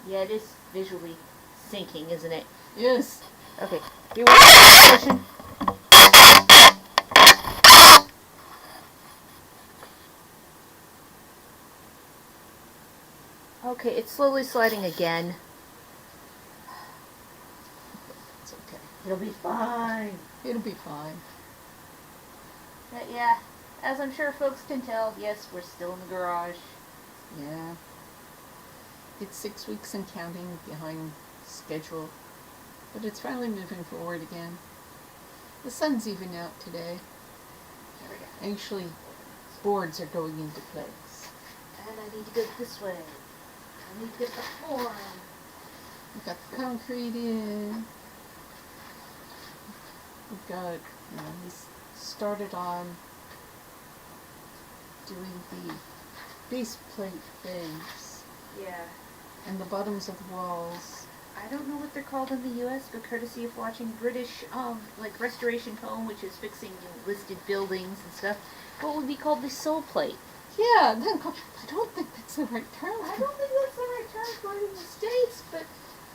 Yeah, it is visually sinking, isn't it? Yes. Okay. You want to question? Okay, it's slowly sliding again. It's okay. It'll be fine. It'll be fine. But yeah, as I'm sure folks can tell, yes, we're still in the garage. Yeah. It's 6 weeks and counting behind schedule. But it's finally moving forward again. The sun's even out today. Here we go. Actually, boards are going into place. And I need to go this way. I need to get the floor. We've got the concrete in. We've got, he's started on doing the base plate things Yeah. and the bottoms of the walls. I don't know what they're called in the U.S., but courtesy of watching British, like Restoration Home, which is fixing listed buildings and stuff, what would be called the sole plate? Yeah, I don't think that's the right term. I don't think that's the right term for it in the States, but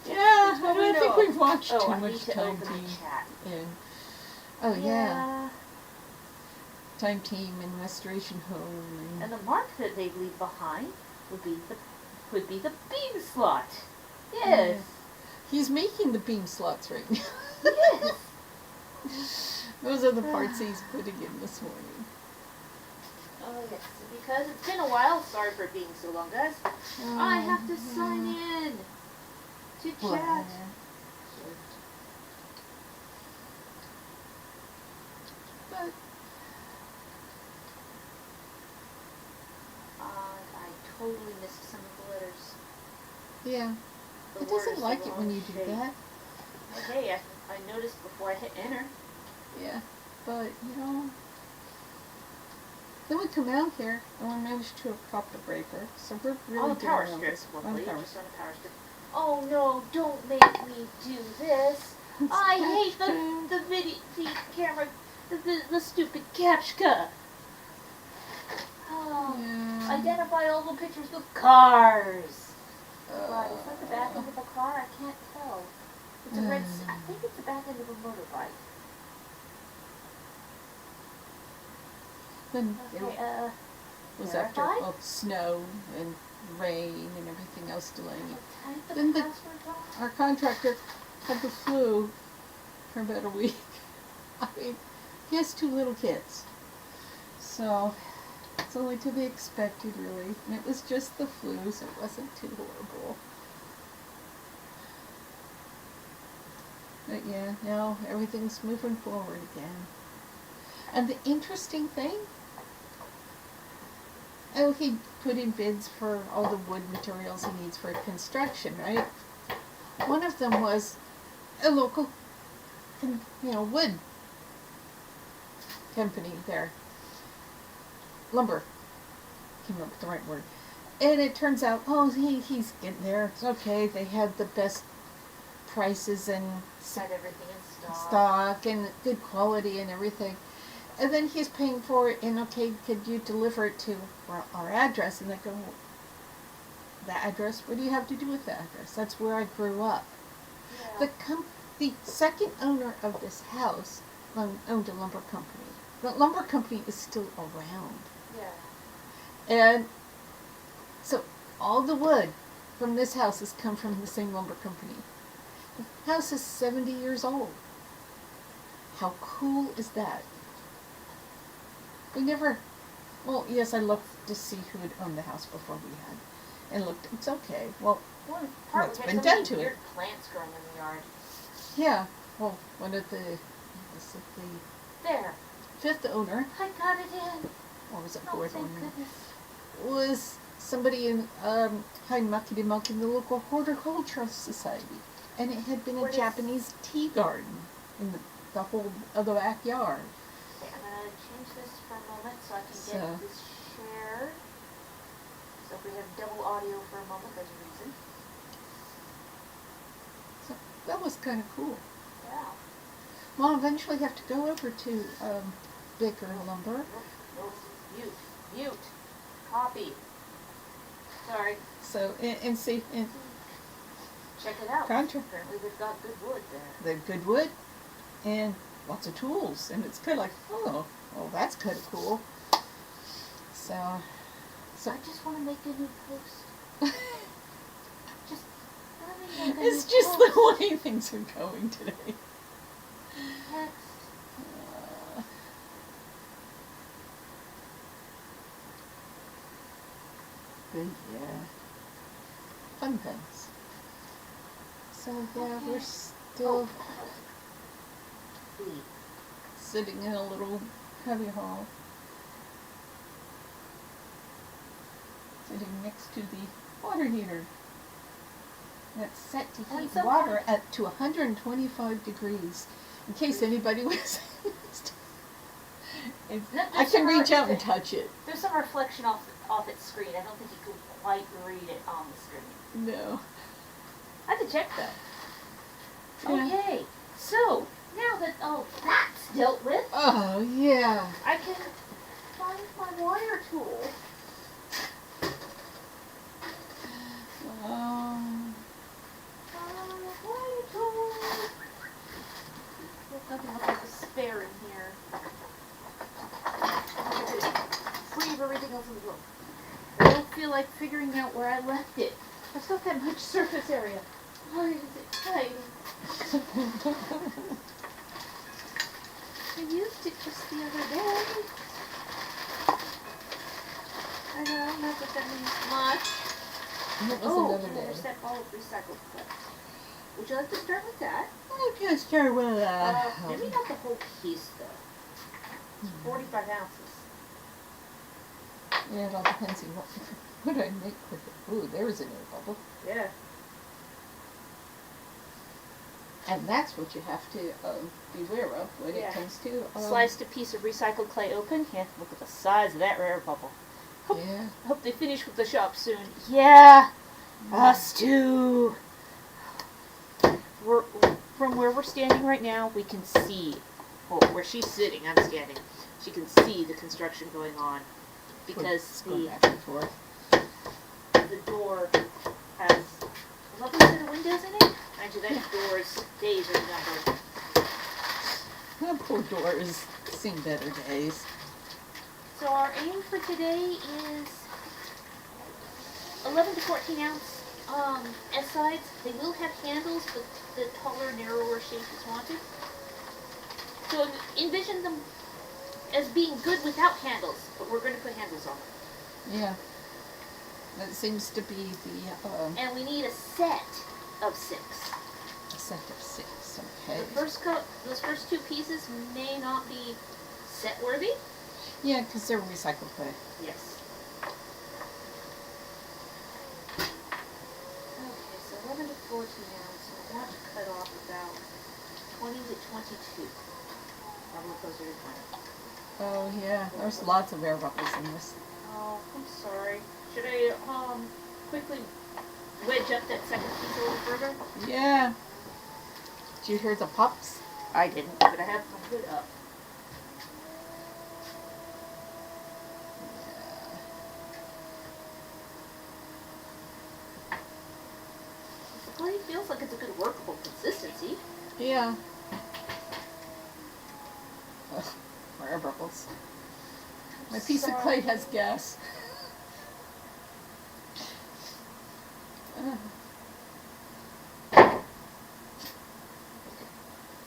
Yeah, I what we don't think know. we've watched Oh, too I need much to Time open Team. the chat. Oh yeah, Time Team and Restoration Home. And the mark that they leave behind would be the beam slot. Yes. He's making the beam slots right now. Yes. Those are the parts he's putting in this morning. Oh yes, because it's been a while. Sorry for being so long, guys. I have to sign in to chat. But I totally missed some of the letters. yeah, The it doesn't words like the it when wrong you do shape. that. Okay, I noticed before I hit enter. Yeah, but then we come out here and we managed to have popped the breaker, so we're really On the power doing strips, well. lovely. On Just on the power strip. Oh no! Don't make me do this. I hate the video, the camera, the stupid captcha. Oh, Yeah. identify all the pictures with cars. God, is that the back end Uh, of a car? I can't tell. It's a red. I think it's the back end of a motorbike. Then Okay. it was after all the snow and rain and everything else delaying it. Then our contractor had the flu for about a week. I mean, he has 2 little kids. So it's only to be expected, really. And it was just the flu, so it wasn't too horrible. But yeah, now everything's moving forward again. And the interesting thing, he put in bids for all the wood materials he needs for construction, right? One of them was a local, wood company there. Lumber. Came up with the right word. And it turns out, he's getting there. It's okay. They had the best prices and Set everything in stock and good quality and everything. And then he's paying for it, and okay, could you deliver it to our address? And they go, the address? What do you have to do with the address? That's where I grew up. Yeah. The second owner of this house owned a lumber company. The lumber company is still around. Yeah. And so all the wood from this house has come from the same lumber company. The house is 70 years old. How cool is that? We never, yes, I looked to see who had owned the house before we had, and looked, it's okay. Well, what's been done to it? Weird plants growing in the yard. Yeah, well, one of the There. 5th owner, I got it in. or was it Oh, 4th thank owner? goodness. Was somebody in Haimakidimok in the local horticultural society, and it had been a Japanese tea garden in the whole of the backyard. Okay, I'm going to change this for a moment so I can get this shared. So if we have double audio for a moment, there's a reason. So that was kind of cool. Yeah. Well, I'll eventually have to go over to Baker Lumber. Nope. Mute. Copy. Sorry. So, and see, and Check it out. Contract. Apparently they've got good wood there. They've good wood and lots of tools, and it's kind of like, oh, well, that's kind of cool. So I just want to make a new post. Just let me make a it's new just post. the way things are going today. Text. But yeah, fun things. So yeah, Okay. we're still Please. sitting in a little cubby hall, sitting next to the water heater. That's set to And heat sometimes- water up to 125 degrees. In case anybody was, I can reach out and touch it. There's some reflection off its screen. I don't think you can quite read it on the screen. No. I have to check though. Yeah. Okay, so now that all that's dealt with, Oh yeah. I can find my wire tool. Wire tool. There's nothing else like a spare in here. Free of everything else in the room. I don't feel like figuring out where I left it. There's not that much surface area. Why is it tight? I used it just the other day. I know, not that that means much. That was Oh, another and day. there's that ball of recycled clip. Would you like to start with that? I can start with Maybe not the whole piece though. 45 ounces. Yeah, it all depends on what I make with it. Ooh, there was an air bubble. Yeah. And that's what you have to beware of when Yeah. it comes to Sliced a piece of recycled clay open. Yeah, look at the size of that rare bubble. Yeah. Hope they finish with the shop soon. Yeah, us too. From where we're standing right now, we can see, well, where she's sitting, I'm standing, she can see the construction going on. Because It's going the back and forth. door has a lovely set of windows in it. Mind you, that door's days are numbered. That poor door has seen better days. So our aim for today is 11 to 14 ounce S-sides. They will have handles, but the taller, narrower shape is wanted. So envision them as being good without handles, but we're going to put handles on them. Yeah. That seems to be the And we need a set of 6. set of 6. Okay. Those first 2 pieces may not be set worthy. Yeah, because they're recycled clay. Yes. Okay, so 11 to 14 ounce. I want to cut off about 20 to 22. I'll look closer to 20. Oh yeah, there's lots of air bubbles in this. Oh, I'm sorry. Should I quickly wedge up that second piece a little further? Yeah. Did you hear the pops? I didn't, but I have my hood up. The clay feels like it's a good workable consistency. Yeah. Ugh, more air bubbles. My piece of clay has gas.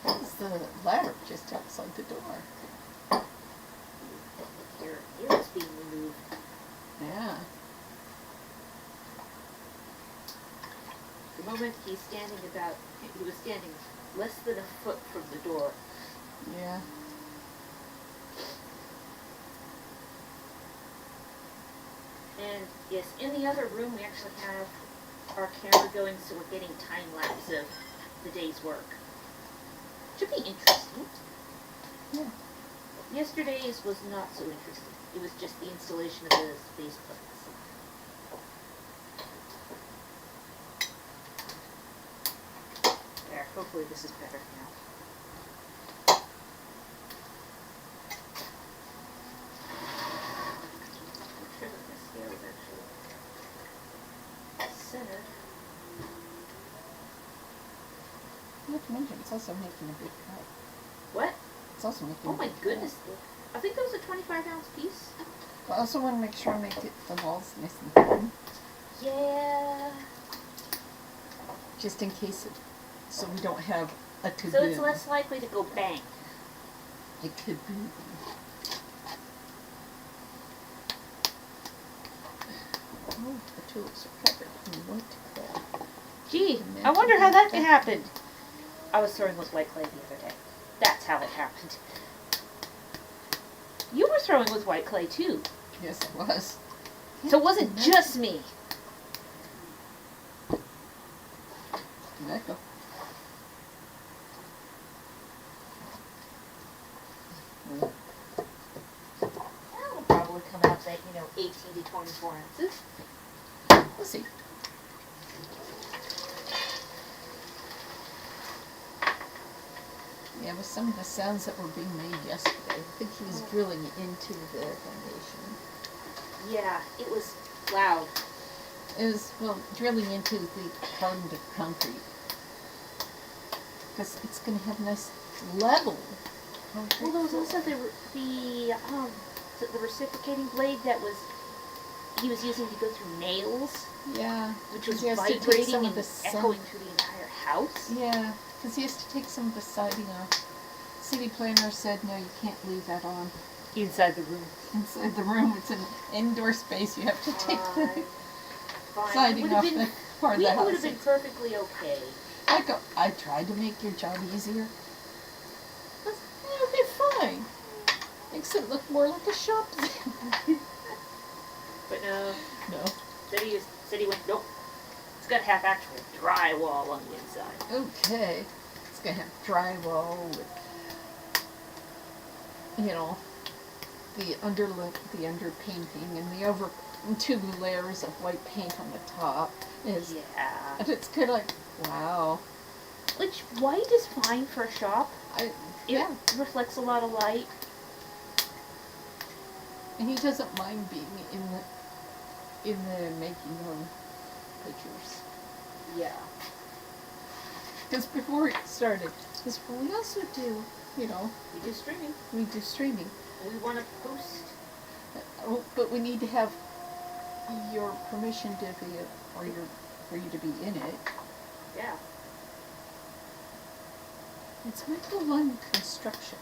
There's the ladder just outside the door. Here it's being removed. Yeah. The moment he was standing less than a foot from the door. Yeah. And yes, in the other room we actually have our camera going, so we're getting time lapse of the day's work. Should be interesting. Yeah. Yesterday's was not so interesting. It was just the installation of the space plates. There, hopefully this is better now. I'm sure that the scale is actually centered. Imagine it's also making a big cut. What? It's also making Oh a my big goodness. I think that was a 25-ounce piece. Cut. I also want to make sure I make it, the walls nice and thin. Yeah. Just in case so we don't have a to-do. So it's less likely to go bang. It could be. Oh, the tulips are covered in white clay. Gee, I wonder how that happened. I was throwing with white clay the other day. That's how it happened. You were throwing with white clay too. Yes, it was. So it wasn't just me. Echo. That'll probably come out that, 18 to 24 ounces. We'll see. Yeah, with some of the sounds that were being made yesterday, I think he was drilling into the foundation. Yeah, it was loud. It was, well, drilling into the hardened concrete. Because it's going to have a nice level. Well, there was also the reciprocating blade that he was using to go through nails. Yeah. Which was he has to take vibrating some and of the echoing through the entire house. Yeah, because he has to take some of the siding off. City planner said, no, you can't leave that on. Inside the room. Inside the room, it's an indoor space. You have to take the Fine. siding off the part of the house. It would have been perfectly okay. I tried to make your job easier. It'll be fine. Makes it look more like a shop. But no. No. City went, nope. It's got to have actual drywall on the inside. Okay. It's going to have drywall with, the underpainting and 2 layers of white paint on the top. Yeah. And it's kind of like, wow. Which, white is fine for a shop. Yeah. It reflects a lot of light. And he doesn't mind being in the making of pictures. Yeah. Because before it started, we also do, We do streaming. we do streaming. We want to post. But we need to have your permission to be, for you to be in it. Yeah. It's Michael Lund Construction.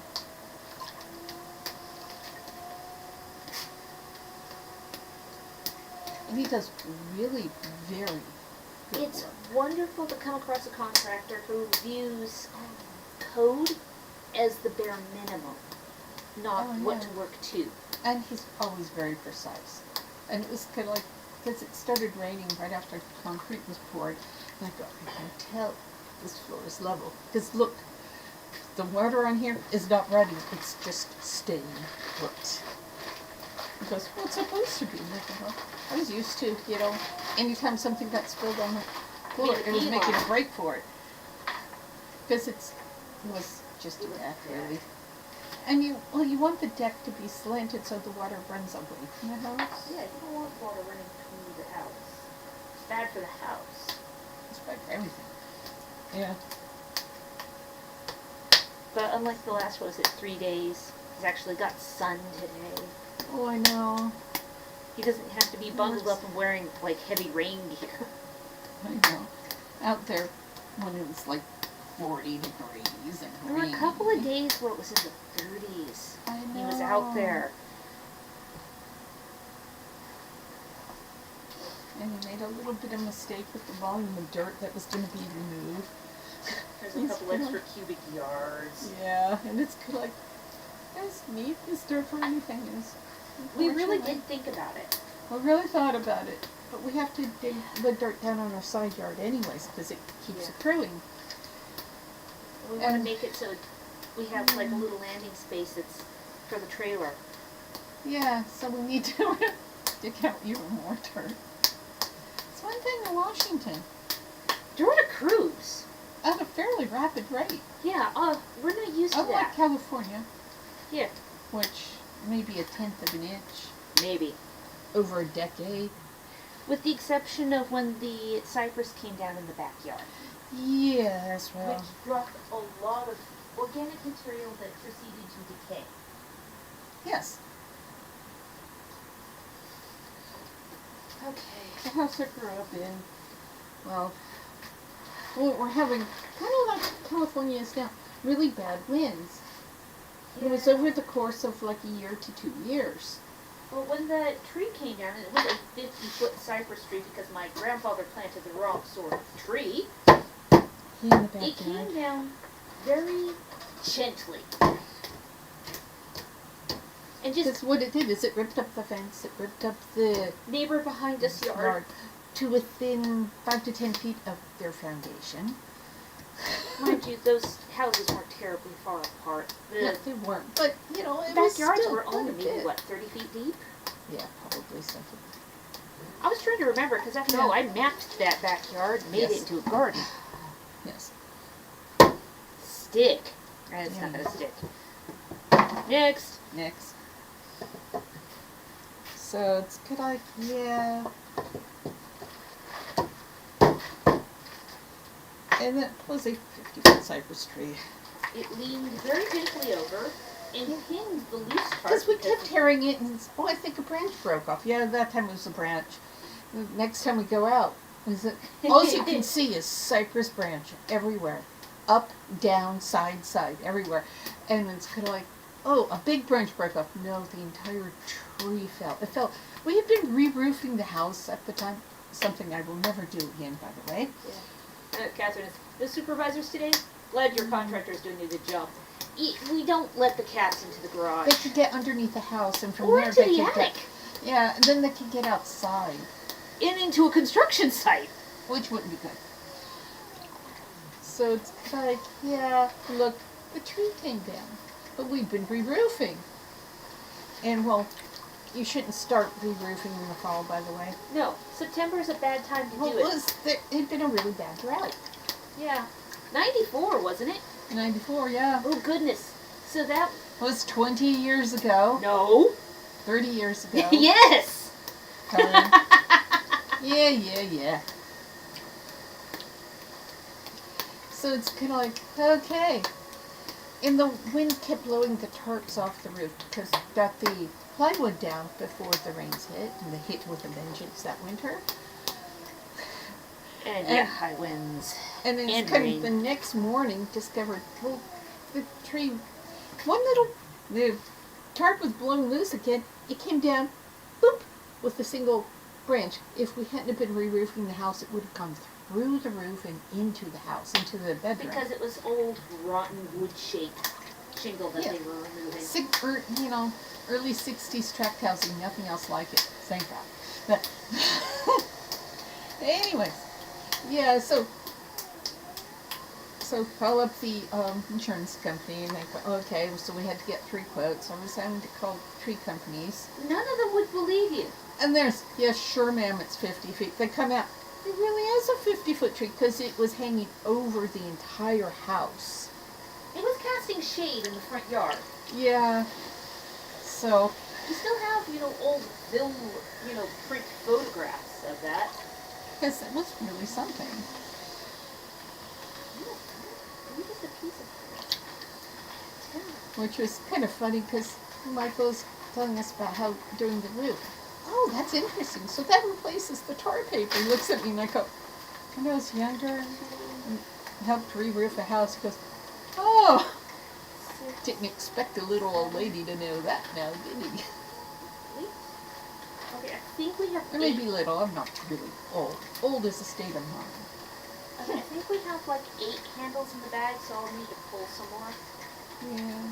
And he does really very good It's work. wonderful to come across a contractor who views code as the bare minimum, not what to work to. And he's always very precise. And it was kind of like, because it started raining right after concrete was poured, and I go, I can tell this floor is level. Because look, the water on here is not running, it's just staying put. He goes, well, it's supposed to be. And I go, well, I was used to, anytime something got spilled on the floor, it was making a break for it. Because it was just a deck, really. And you want the deck to be slanted so the water runs away from the house. Yeah, you don't want water running through the house. It's bad for the house. It's bad for everything. Yeah. But unlike the last, 3 days, he's actually got sun today. Oh, I know. He doesn't have to be bundled up and wearing, heavy rain gear. I know. Out there when it was 40 degrees and There were a couple of days where it was in the 30s. I know. He was out there. And he made a little bit of mistake with the volume of dirt that was going to be removed. There's a couple extra cubic yards. Yeah, and it's kind of like, guys need this dirt for anything. We really did think about it. We really thought about it. But we have to dig the dirt down on our side yard anyways, because it keeps accruing. We want to make it so we have a little landing space that's for the trailer. Yeah, so we need to dig out even more dirt. It's one thing in Washington. During a cruise. At a fairly rapid rate. Yeah, we're not used to that. Unlike California. Yeah. Which maybe 1/10 of an inch. Maybe. Over a decade. With the exception of when the cypress came down in the backyard. Yes, well. which dropped a lot of organic material that proceeded to decay. Yes. Okay. The house I grew up in. Well, we're having, kind of like California is now, really bad winds. It was over the course of like a year to 2 years. Well, when the tree came down, and it was a 50-foot cypress tree because my grandfather planted the wrong sort of tree, In the backyard. it came down very gently. And just Because what it did is it ripped up the fence, it ripped up the neighbor behind us yard. to within 5 to 10 feet of their foundation. Mind you, those houses weren't terribly far apart. No, The they weren't. But, you know, it was backyards still were quite only a maybe, bit. what, 30 feet deep? Yeah, probably something. I was trying to remember, because after all, I mapped that backyard, made it into a garden. Yes. Stick. And it's not going to stick. Next. Next. So it's good idea. And that was a 50-foot cypress tree. It leaned very gently over and pinned the loose part. Because we kept hearing it, and oh, I think a branch broke off. Yeah, that time it was a branch. The next time we go out, is it? All you can see is cypress branch everywhere, up, down, side, everywhere, and it's kind of like, oh, a big branch broke off. No, the entire tree fell. It fell. We had been re-roofing the house at the time. Something I will never do again, by the way. Yeah. Catherine, the supervisors today, glad your contractor is doing a good job. We don't let the cats into the garage. They could get underneath the house, and from Or there into they the could attic. get. Yeah, and then they could get outside, And into a construction site. which wouldn't be good. So it's like, yeah, look, the tree came down, but we've been re-roofing. And well, you shouldn't start re-roofing in the fall, by the way. No, September is a bad time to Well, do it. it had been a really bad drought. Yeah. 94, wasn't it? 94, yeah. Oh, goodness. So that... Was 20 years ago. No. 30 years ago. Yes! Helen. Yeah. So it's kind of like, okay. And the wind kept blowing the tarps off the roof because got the plywood down before the rains hit, and they hit with a vengeance that winter. And yeah, high winds. And then And kind rain. of the next morning discovered, well, the tree, the tarp was blown loose again. It came down, boop, with a single branch. If we hadn't have been re-roofing the house, it would have come through the roof and into the house, into the bedroom. Because it was old, rotten, wood-shaped shingle that they were removing. Early 60s tract housing, nothing else like it. Thank God. But anyways, yeah, so call up the insurance company, and they go, okay, so we had to get 3 quotes. I was having to call tree companies. None of them would believe you. And there's, yes, sure, ma'am, it's 50 feet. They come out, it really is a 50-foot tree because it was hanging over the entire house. It was casting shade in the front yard. Yeah. So, You still have, old film, print photographs of that. because it was really something. Maybe just a piece of timber. Which was kind of funny because Michael's telling us about how doing the roof. Oh, that's interesting. So that replaces the tar paper. He looks at me and I go, when I was younger and helped re-roof a house, he goes, oh, didn't expect a little old lady to know that now, did he? Okay, I think we have Or maybe little, I'm not really old. Old is a state of mind. Okay, I think we have like 8 candles in the bag, so I'll need to pull some more. Yeah.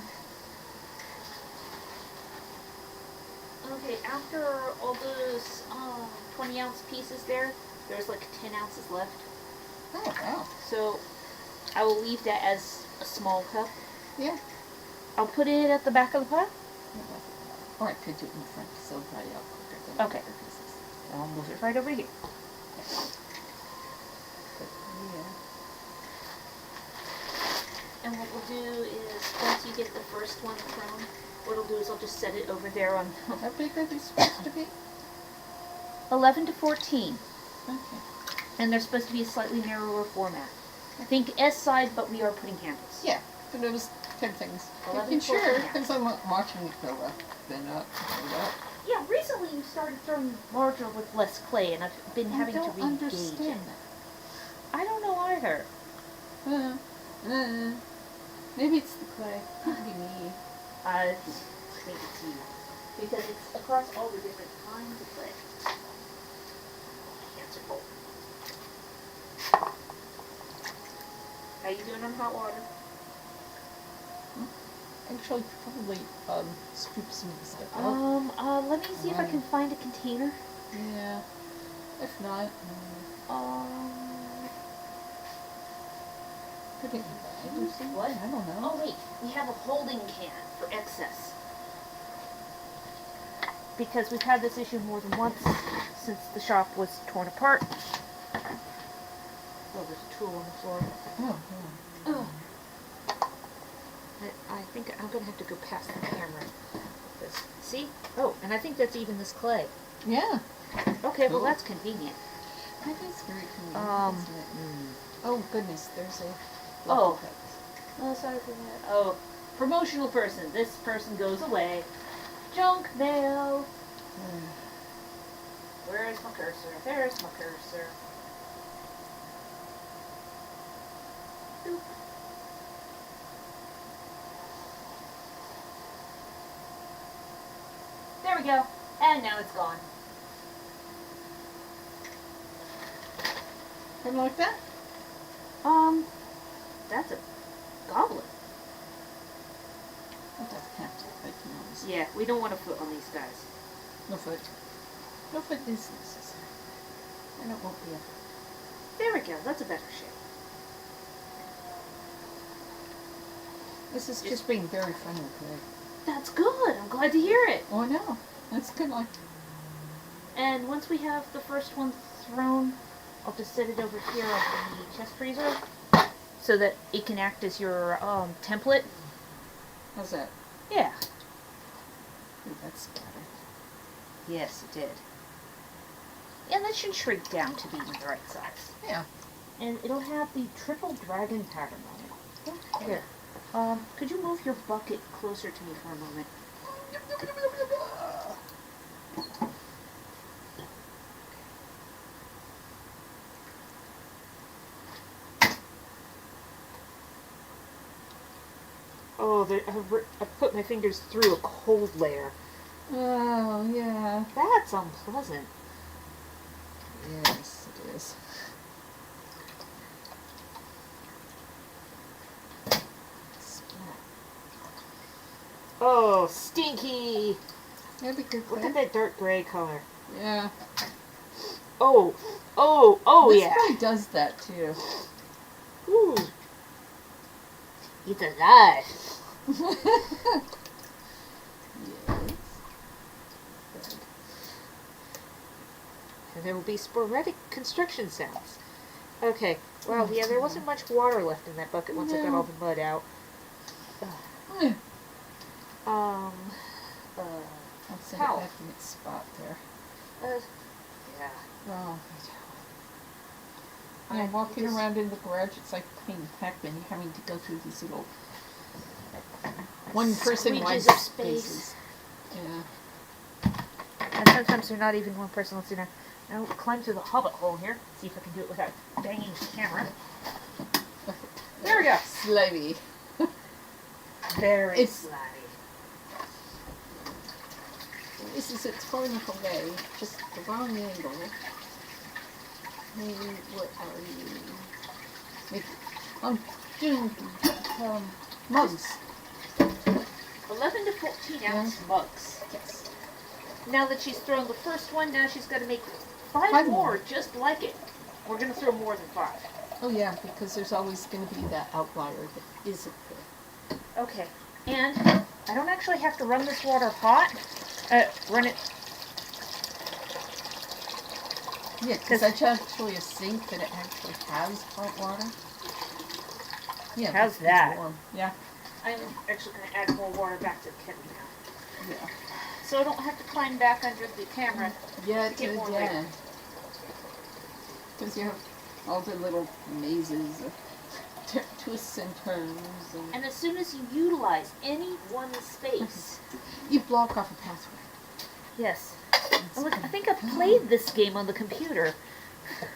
Okay, after all those 20-ounce pieces there's like 10 ounces left. Oh, wow. So I will leave that as a small cup. Yeah. I'll put it at the back of the pile. Or I could do it in the front so dry out quicker than Okay. the other pieces. I'll move it right over here. But, yeah. And what we'll do is, once you get the first one thrown, what I'll do is I'll just set it over there on How big are these supposed to be? 11 to 14. Okay. And they're supposed to be a slightly narrower format. I think S side, but we are putting handles. Yeah, but it was 10 things. 11, Making sure, 14, yeah. because I'm watching it go up, then up, go up. Yeah, recently you started throwing larger with less clay, and I've been having to I don't re-gauge it. understand I don't know either. that. Maybe it's the clay. Could be me. I think it's you. Because it's across all the different kinds of clay. Hands are cold. How you doing on hot water? Actually, probably scoop some of the stuff out. Let me see if I can find a container. Yeah. If not, put it in the bag or something. What? I don't know. Oh wait, we have a holding can for excess. Because we've had this issue more than once since the shop was torn apart. Oh, there's a tool on the floor. Oh, Oh. I think I'm gonna have to go past the camera. See? Oh, and I think that's even this clay. yeah. Okay, Cool. well that's convenient. That is very convenient, isn't it? Oh, goodness, there's a... Oh. Oh, sorry for that. Oh, promotional person. This person goes away. Junk mail. Where's my cursor? There's my cursor. Boop. There we go. And now it's gone. Something like that? That's a goblet. That doesn't have to make noise. Yeah, we don't want a foot on these guys. No foot. No foot is necessary. And it won't be a... There we go. That's a better shape. This is just being very friendly today. That's good. I'm glad to hear it. Oh, I know. That's good. Like, And once we have the first one thrown, I'll just set it over here on the chest freezer so that it can act as your template. how's that? Yeah. Ooh, that's scattered. Yes, it did. And that should shrink down to be the right size. Yeah. And it'll have the triple dragon pattern on it. Here. Could you move your bucket closer to me for a moment? Oh, I put my fingers through a cold layer. Oh, yeah. That's unpleasant. Yes, it is. Oh, stinky! Yeah, because Look at that dark gray color. yeah. Oh, this yeah. guy does that too. Ooh. It's alive. Yes. And there will be sporadic construction sounds. Okay. Wow, yeah, there wasn't much water left in that bucket once I got all the mud out. Yeah. I'll set How? it back in its spot there. Yeah. Oh. Yeah, walking just- around in the garage, it's like playing Pac-Man. You're having to go through these little one-person Squeeges wide of space. spaces. Yeah. And sometimes they're not even one person. Let's see now. Now climb through the hobbit hole here. See if I can do it without banging the camera. There we go. Slimy. Very It's- slimy. This is its far enough away, just the wrong angle. Maybe, what are you? Maybe, I'm doing, mugs. 11 to 14 ounce mugs. Yes. Now that she's thrown the first one, now she's got to make five Five more more. just like it. We're going to throw more than 5. Oh yeah, because there's always going to be that outlier that isn't there. Okay. And I don't actually have to run this water hot. Run it. Yeah, because that's actually a sink that it actually has hot water. Yeah, How's it's that? warm. Yeah. I'm actually going to add more water back to the kettle now. Yeah. So I don't have to climb back under the camera. Yeah, Get more later. Because you have all the little mazes of twists and turns. And as soon as you utilize any one space, You block off a pathway. yes. Look, I think I've played this game on the computer.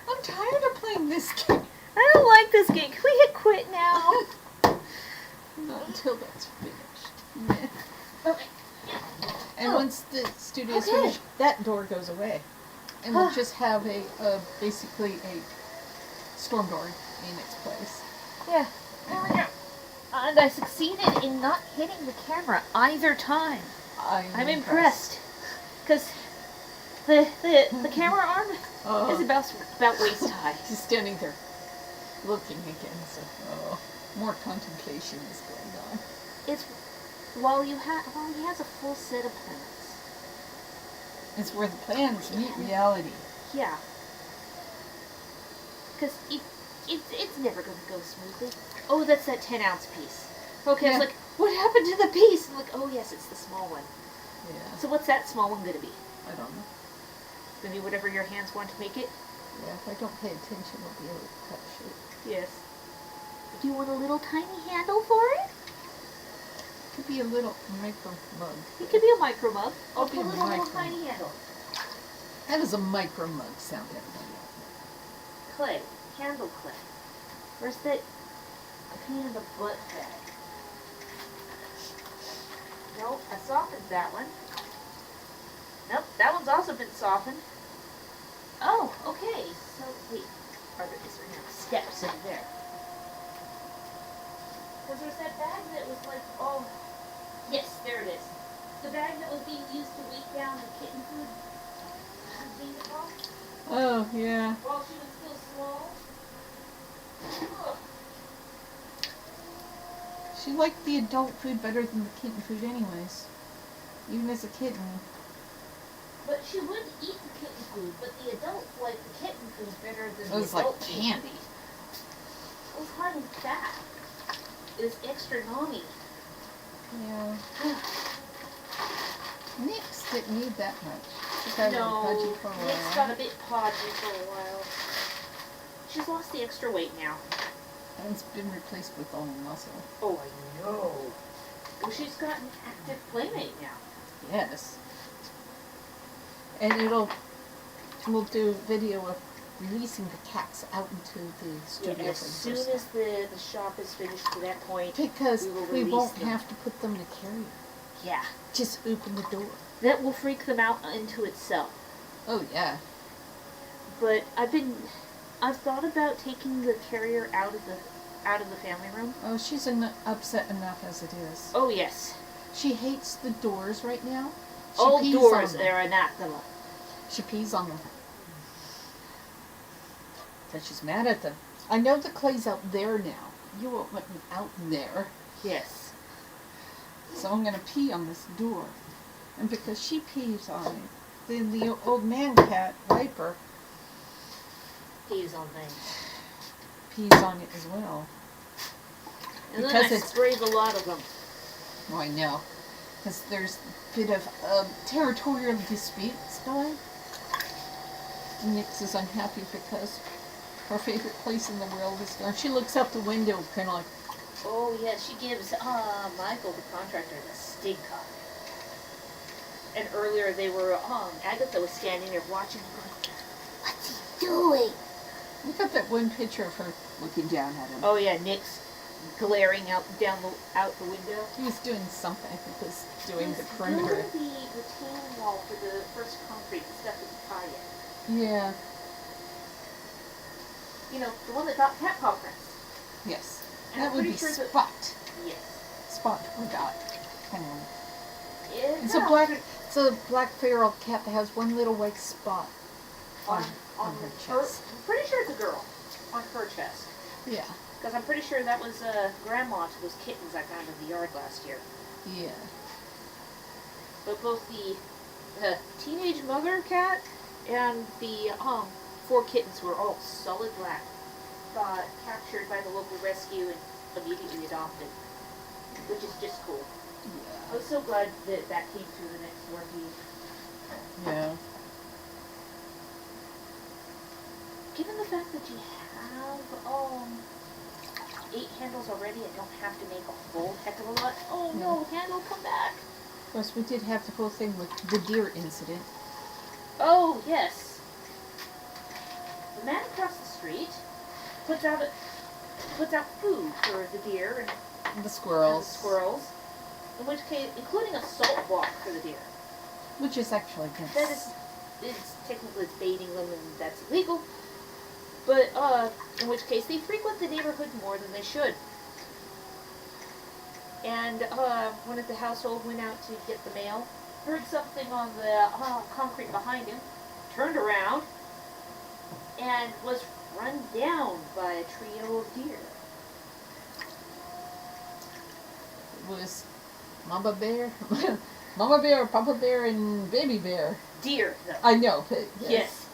I'm tired of playing this game. I don't like this game. Can we hit quit now? Not until that's finished. And once the studio's Okay. finished, that door goes away. And we'll just have basically a storm door in its place. Yeah. There we go. And I succeeded in not hitting the camera either time. I'm impressed. Because the camera arm is about waist high. He's standing there looking again, so more contemplation is going on. It's while he has a full set of plans. It's where the plans meet reality. Yeah. Because it's never going to go smoothly. Oh, that's that 10-ounce piece. Okay, Yeah. it's like, what happened to the piece? I'm like, oh yes, it's the small one. Yeah. So what's that small one going to be? I don't know. It's going to be whatever your hands want to make it? Yeah, if I don't pay attention, I'll be able to touch it. Yes. Do you want a little tiny handle for it? Could be a little micro mug. It could be a micro mug. Or Could be put a a little micro. tiny handle. How does a micro mug sound, everybody? Clay. Handle clay. Where's that pain in the butt bag? Nope, I softened that one. Nope, that one's also been softened. Oh, okay. So, wait. Is there steps in there? Because there's that bag that was like, oh, yes, there it is. The bag that was being used to weigh down the kitten food containment box Oh, yeah. while she was still small. Ugh. She liked the adult food better than the kitten food anyways. Even as a kitten. But she would eat the kitten food, but the adults liked the kitten food better than It the was adult like food. candy. It was hardly fat. It was extra naughty. Yeah. Nix didn't need that much. She got No, pudgy for a while. Nick's got a bit podgy for a while. She's lost the extra weight now. And it's been replaced with all muscle. Oh, I know. Well, she's got an active playmate now. Yes. And we'll do video of releasing the cats out into the studio As for the soon first as time. the shop is finished to that point, Because we release won't them. have to put them in a carrier. Yeah, Just open the door. that will freak them out into itself. Oh yeah. But I've thought about taking the carrier out of the family room. Oh, she's upset enough as it is. Oh yes, She hates the doors right now. She all pees doors on them. are anathema. She pees on them. Because she's mad at them. I know the clay's out there now. You won't let me out there. Yes. So I'm going to pee on this door. And because she pees on it, then the old man cat, Viper, Peas on things. pees on it as well. And Because then I it's- sprayed a lot of them. Oh, I know. Because there's a bit of territorial disputes going. Nix is unhappy because her favorite place in the world is gone. She looks out the window kind of like, Oh yeah, she gives Michael, the contractor, the stink eye. And earlier they were, Agatha was standing there watching him going, what's he doing? look at that one picture of her looking down at him. Oh yeah, Nick's glaring out the window. He was doing something. I think he was doing the He's perimeter. doing the retaining wall for the first concrete stuff in the tie-in. Yeah. You know, the one that got cat paw prints. Yes. And That I'm would be pretty sure that- Spot. Yes. Spot or Dot. Hang on. Yeah, It's a black feral cat that has one little white spot on her chest. I'm pretty sure it's a girl on her chest. Yeah. Because I'm pretty sure that was grandma to those kittens I found in the yard last year. Yeah. But both the teenage mother cat and the 4 kittens were all solid black. Got captured by the local rescue and immediately adopted, which is just cool. I Yeah. was so glad that that came through the next working. Yeah. Given the fact that you have 8 handles already. I don't have to make a whole heck of a lot. Oh Yeah. no, handle, come back. Of course, we did have the whole thing with the deer incident. Oh, yes. The man across the street puts out food for the deer and The the squirrels. squirrels, in which case, including a salt block for the deer. Which is actually against. That is, it's technically it's baiting them and that's illegal. But, in which case they frequent the neighborhood more than they should. And, one of the household went out to get the mail, heard something on the concrete behind him, turned around, and was run down by a trio of deer. It was Mama Bear, Mama Bear, Papa Bear, and Baby Bear. Deer, though. I know. But Yes.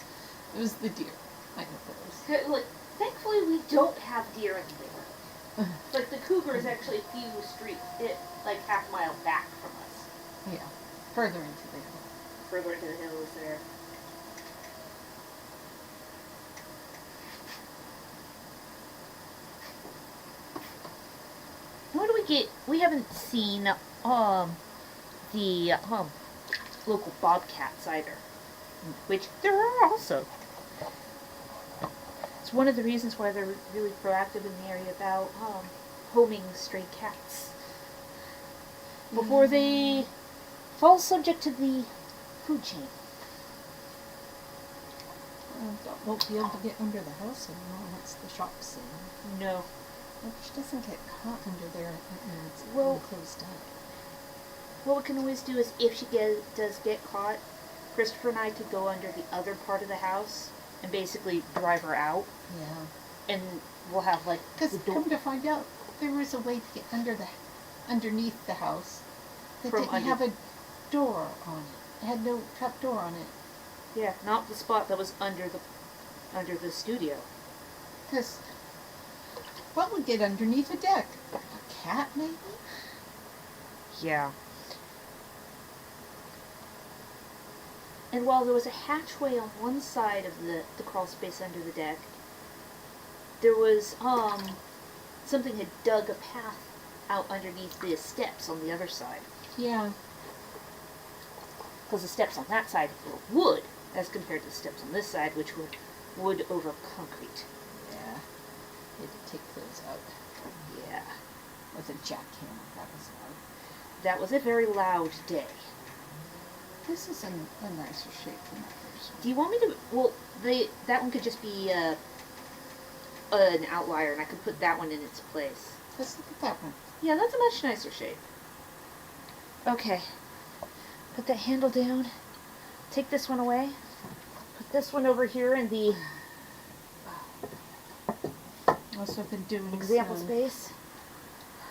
It was the deer. I know those. Like, thankfully we don't have deer in the neighborhood. Like, the cougar is actually a few streets, like half a mile back from us. Yeah. Further into the hill. Further into the hills there. What do we get? We haven't seen, the, local bobcats either. Which there are also. It's one of the reasons why they're really proactive in the area about, homing stray cats. Before they fall subject to the food chain. Won't be able to get under the house anymore once the shop's in. No. Well, she doesn't get caught under there and it's Well- closed up. What we can always do is, if she does get caught, Christopher and I could go under the other part of the house and basically drive her out, Yeah. and we'll have like Because the door come to find out, there was a way to get underneath the house that From didn't under- have a door on it. It had no trap door on it. Yeah, not the spot that was under the studio. Because what would get underneath a deck? A cat, maybe? Yeah. And while there was a hatchway on one side of the crawl space under the deck, there was, something had dug a path out underneath the steps on the other side. Yeah. Because the steps on that side were wood, as compared to the steps on this side, which were wood over concrete. Yeah. You had to take those out Yeah. with a jackhammer. That was loud. That was a very loud day. This is a nicer shape than that first one. Do you want me to, well, that one could just be, an outlier, and I could put that one in its place. Let's look at that one. Yeah, that's a much nicer shape. Okay. Put that handle down. Take this one away. Put this one over here in the Also been doing example some space.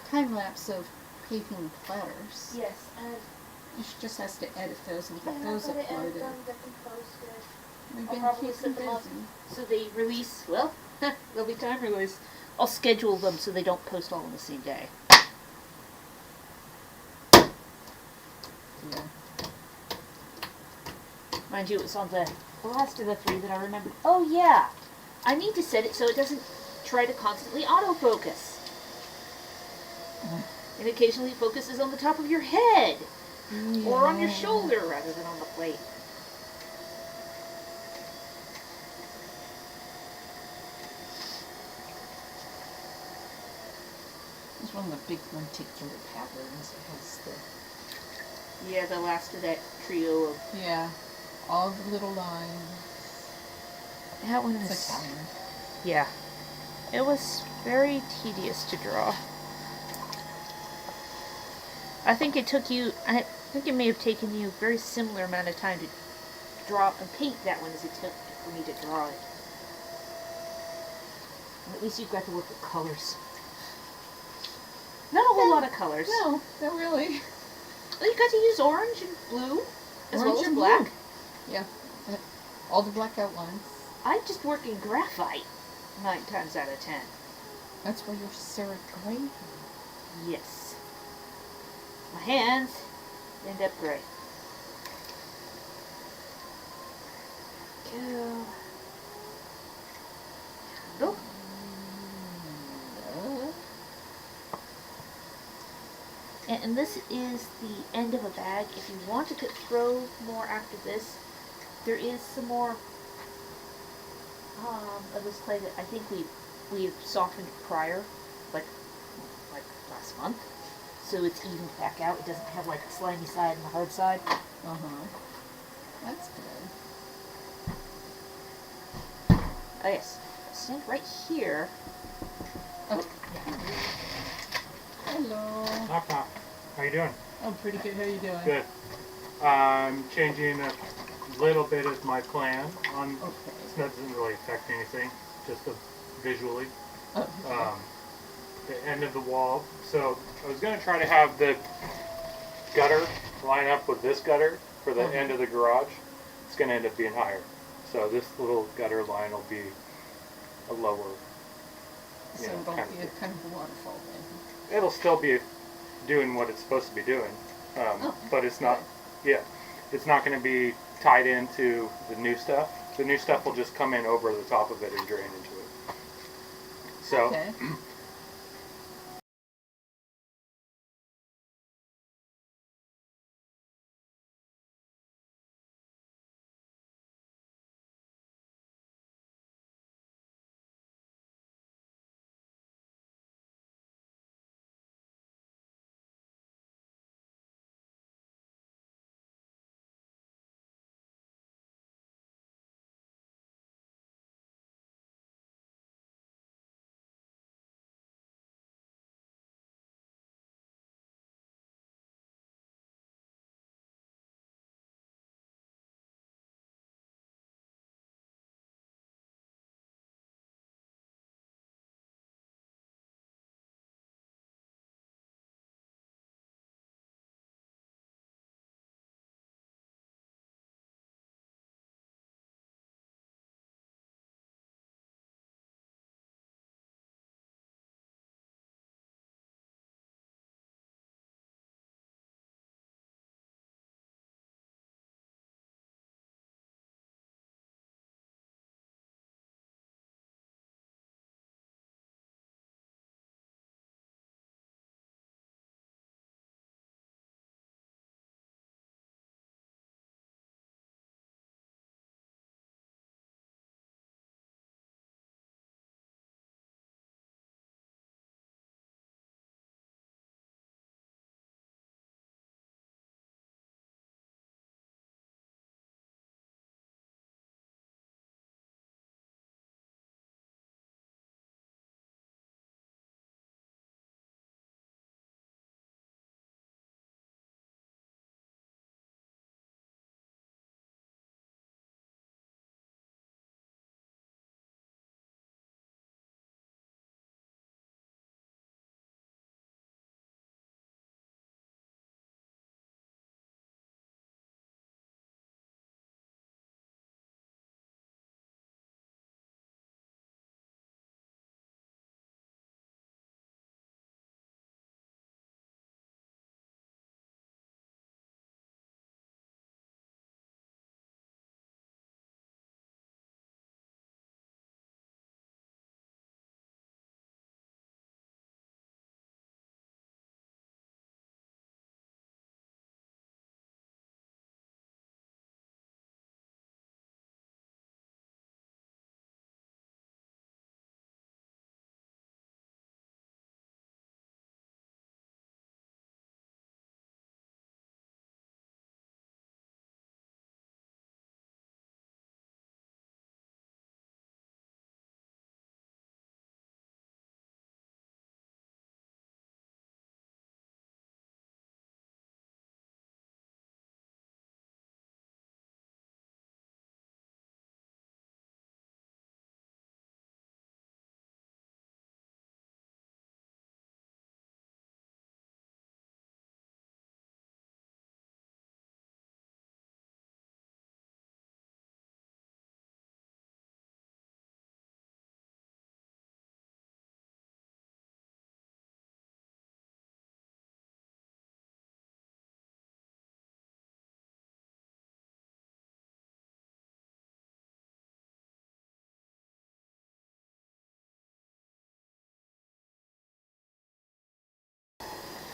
time lapse of paving platters. Yes, and She just has to edit those and get those uploaded. We've I'll been probably keeping set them up busy. so they release, well, they'll be time release. I'll schedule them so they don't post all on the same day. Yeah. Mind you, it was on the last of the 3 that I remembered. Oh yeah! I need to set it so it doesn't try to constantly autofocus. And occasionally focuses on the top of your head. Or on your Yeah. shoulder rather than on the plate. It's one of the big lenticular patterns. It has the Yeah, the last of that trio of... all the little lines. That one It's is... a timer. Yeah. It was very tedious to draw. I think it took you... I think it may have taken you a very similar amount of time to draw and paint that one as it took for me to draw it. And at least you got to work with colors. Not a whole lot of colors. No, not really. Well, you got to use orange and blue, as well Orange as and black. blue. Yeah. All the black outlines. I just work in graphite 9 times out of 10. That's where your Sarah Gray. Yes. My hands end up gray. Go. Oh, and this is the end of a bag. If you want to throw more after this, there is some more of this clay that I think we've softened prior, like last month, so it's evened back out. It doesn't have like a slimy side and a hard side. That's good. Oh yes, stand right here. Oh, yeah. Hello. Knock knock. How you doing? I'm pretty good. How are you doing? Good. I'm changing a little bit of my plan on. Okay. This doesn't really affect anything, just visually. Oh, okay. The end of the wall. So I was going to try to have the gutter line up with this gutter for the end of the garage. It's going to end up being higher. So this little gutter line will be a lower. So it'll be a kind of a waterfall then. It'll still be doing what it's supposed to be doing, but it's not. Yeah, it's not going to be tied into the new stuff. The new stuff will just come in over the top of it and drain into it. So. Okay.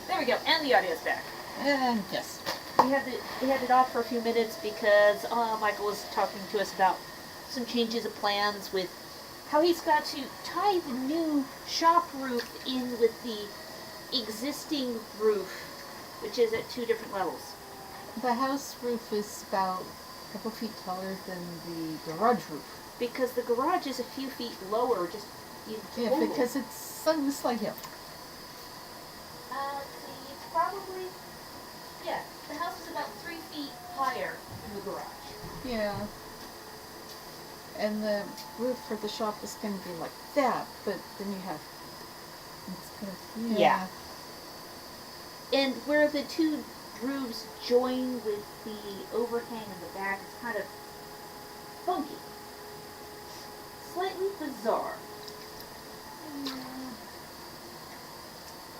There we go, and the audio's back. And yes. We had it off for a few minutes because Michael was talking to us about some changes of plans with how he's got to tie the new shop roof in with the existing roof, which is at 2 different levels. The house roof is about a couple feet taller than the garage roof. Because the garage is a few feet lower, just in total. Yeah, because it's on a slight hill. Let's see, it's probably, yeah, the house is about 3 feet higher than the garage. Yeah. And the roof for the shop is going to be like that, but then you have... It's kind of, Yeah. And where the 2 roofs join with the overhang in the back, it's kind of funky. Slightly bizarre.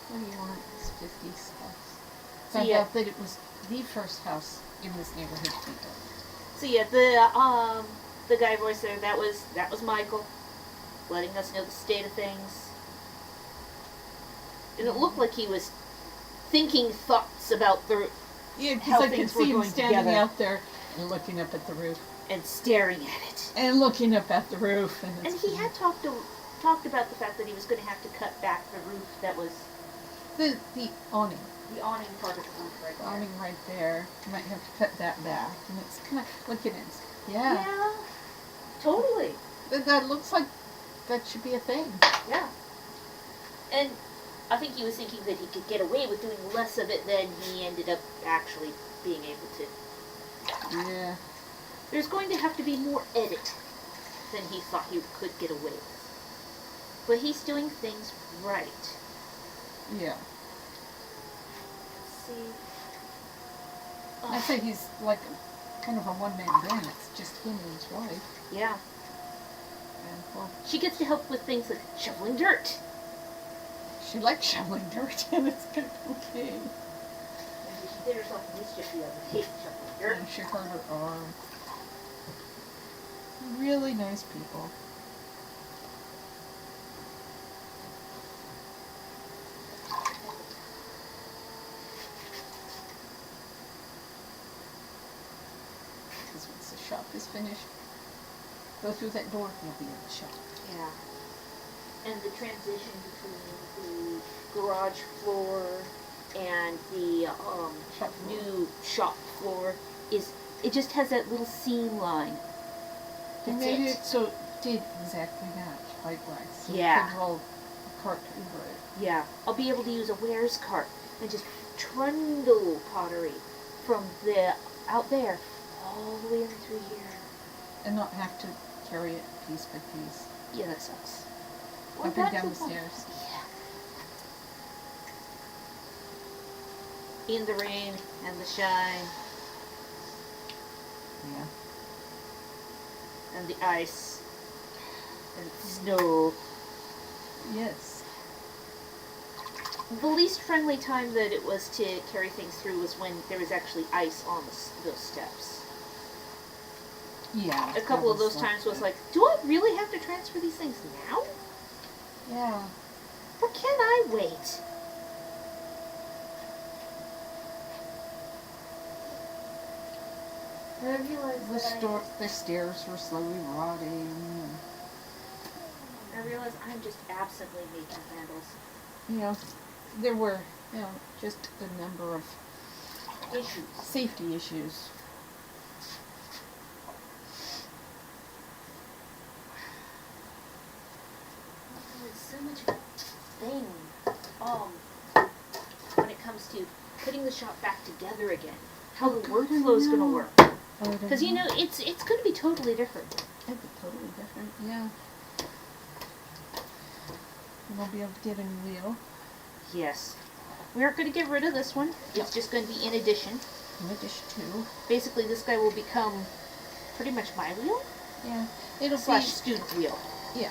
What do you want? It's 50s house. So Found yeah. out that it was the first house in this neighborhood to be built. So yeah, the guy voice there, that was Michael, letting us know the state of things. And it looked like he was thinking thoughts about the Yeah, how because I could things were see him going standing together. out there and looking up at the roof. and staring at it. And looking up at the roof. And And he had talked about the fact that he was going to have to cut back the roof that was the awning. the awning part of the roof right The there. awning right there. You might have to cut that back. And it's kind of, look at it. Yeah, totally. That looks like that should be a thing. Yeah. And I think he was thinking that he could get away with doing less of it than he ended up actually being able to. Yeah. There's going to have to be more edit than he thought he could get away with. But he's doing things right. Yeah. Let's see. I say he's like kind of a one-man band. It's just him and his wife. Yeah. And, well, She gets to help with things like shoveling dirt. she likes shoveling dirt, and it's kind of okay. And she did herself a mischief the other day shoveling dirt. And she hurt her arm. Really nice people. Because once the shop is finished, go through that door and you'll be in the shop. Yeah. And the transition between the garage floor and the Shop floor. new shop floor is, it just has that little seam line. And That's made it. it so it did exactly match height-wise. So Yeah. you could roll a cart over it. Yeah. I'll be able to use a wares cart and just trundle pottery from the out there all the way in through here. And not have to carry it piece by piece. Yeah, that sucks. Up and that's down the fun. stairs. Yeah. In the rain and the shine Yeah. and the ice and the snow. Yes. The least friendly time that it was to carry things through was when there was actually ice on those steps. Yeah. A couple of that those times was like, do I really have to transfer these things now? Yeah. Or can I wait? And I realized The stairs were slowly rotting. I realized I'm just absently making handles. You know, there were, just a number of Issues. safety issues. It's so much of a thing. When it comes to putting the shop back together again, how the workflow is going to work. Because it's going to be totally different. It'd be totally different, yeah. And we'll be able to get a new wheel. Yes. We aren't going to get rid of this one. It's just going to be in addition. In addition to, Basically, this guy will become pretty much my wheel yeah, it'll slash be, student wheel. yeah.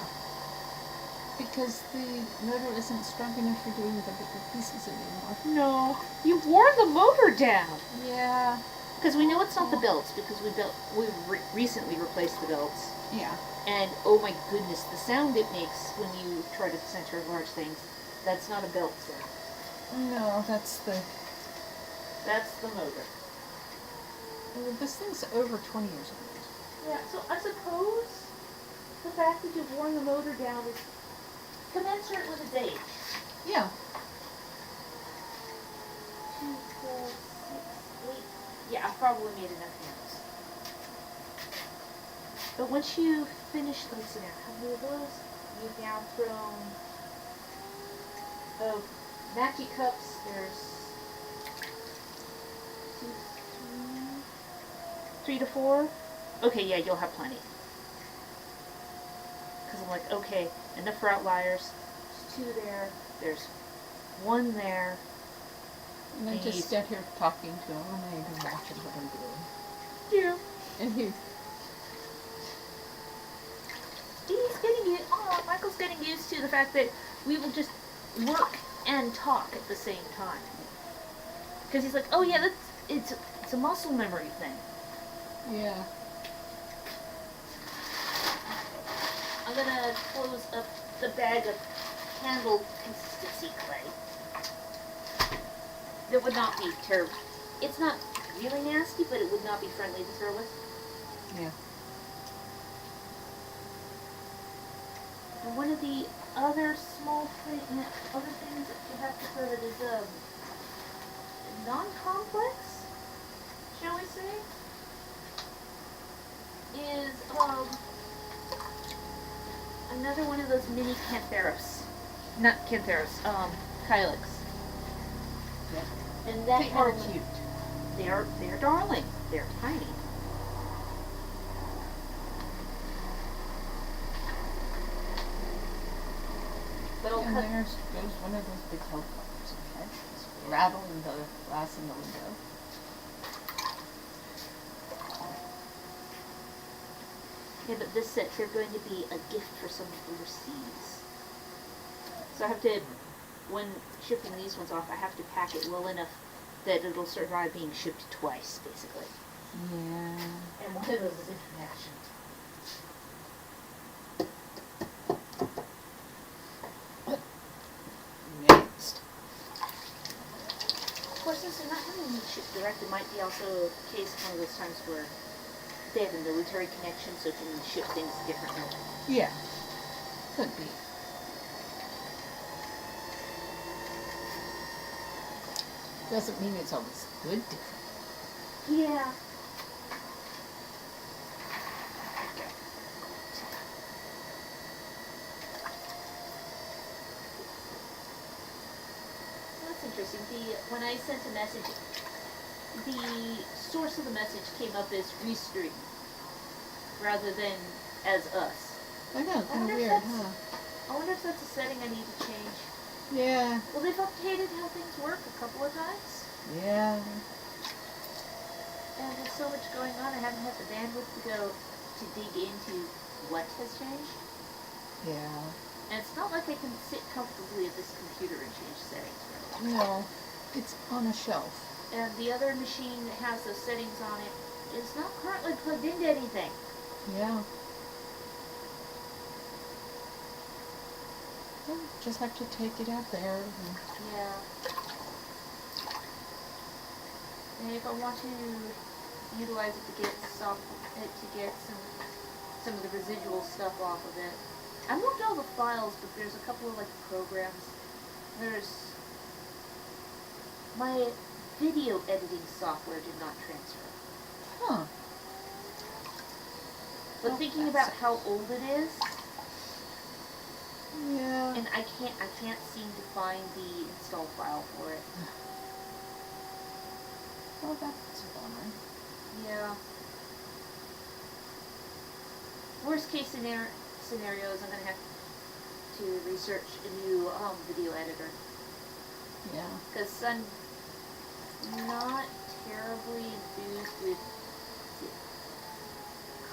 Because the motor isn't strong enough for doing the bigger pieces anymore. No, you wore the motor down. Yeah. Because we know it's not the belts, because we recently replaced the belts. Yeah. And oh my goodness, the sound it makes when you try to center large things, that's not a belt sound. No, that's the. That's the motor. This thing's over 20 years old. Yeah, so I suppose the fact that you've worn the motor down is commensurate with its age. Yeah. 2, 4, 6, 8. Yeah, I've probably made enough handles. But once you finish, let's see now, how many of those? You've now thrown, Mackie cups, there's 2, 3 to 4. Okay, yeah, you'll have plenty. Because I'm like, okay, enough for outliers. There's 2 there, there's 1 there. And I just sat here talking to him, and I've been watching what I'm doing. Yeah. And he. He's getting it. Oh, Michael's getting used to the fact that we will just work and talk at the same time. Because he's like, oh yeah, it's a muscle memory thing. Yeah. I'm gonna close up the bag of handle consistency clay. That would not be terrible. It's not really nasty, but it would not be friendly to throw with. Yeah. And one of the other other things that you have to throw that is non-complex, shall we say, is another one of those mini cantharos. Not cantharos, Kylix. Yeah. And that They are one- cute. They're darling. They're tiny. But I'll And cut. there's goes one of those big helicopters, okay? It's rattling the glass in the window. Yeah, but this set, they're going to be a gift for someone overseas. So I have to, when shipping these ones off, I have to pack it well enough that it'll survive being shipped twice, basically. Yeah. And one of those is international. Next. Of course, since they're not having them shipped direct, it might be also a case of one of those times where they have a military connection, so can ship things differently. Yeah. Could be. Doesn't mean it's always good different. Yeah. That's interesting. When I sent a message, the source of the message came up as Restream rather than as us. I know, kind of wonder if weird, that's- huh? I wonder if that's a setting I need to change. Yeah. Well, they've updated how things work a couple of times, Yeah. and there's so much going on, I haven't had the bandwidth to go to dig into what has changed. Yeah. And it's not like I can sit comfortably at this computer and change settings really. No. It's on a shelf. And the other machine that has those settings on it is not currently plugged into anything. Yeah. Well, just have to take it out there. And Yeah. And if I want to utilize it to get some of the residual stuff off of it, I moved all the files, but there's a couple of like programs. There's my video editing software did not transfer. huh. But Oh, thinking that about sucks. how old it is, Yeah. and I can't seem to find the install file for it. Well, that's a bummer. Yeah. Worst case scenario is I'm gonna have to research a new video editor, Yeah. because I'm not terribly enthused with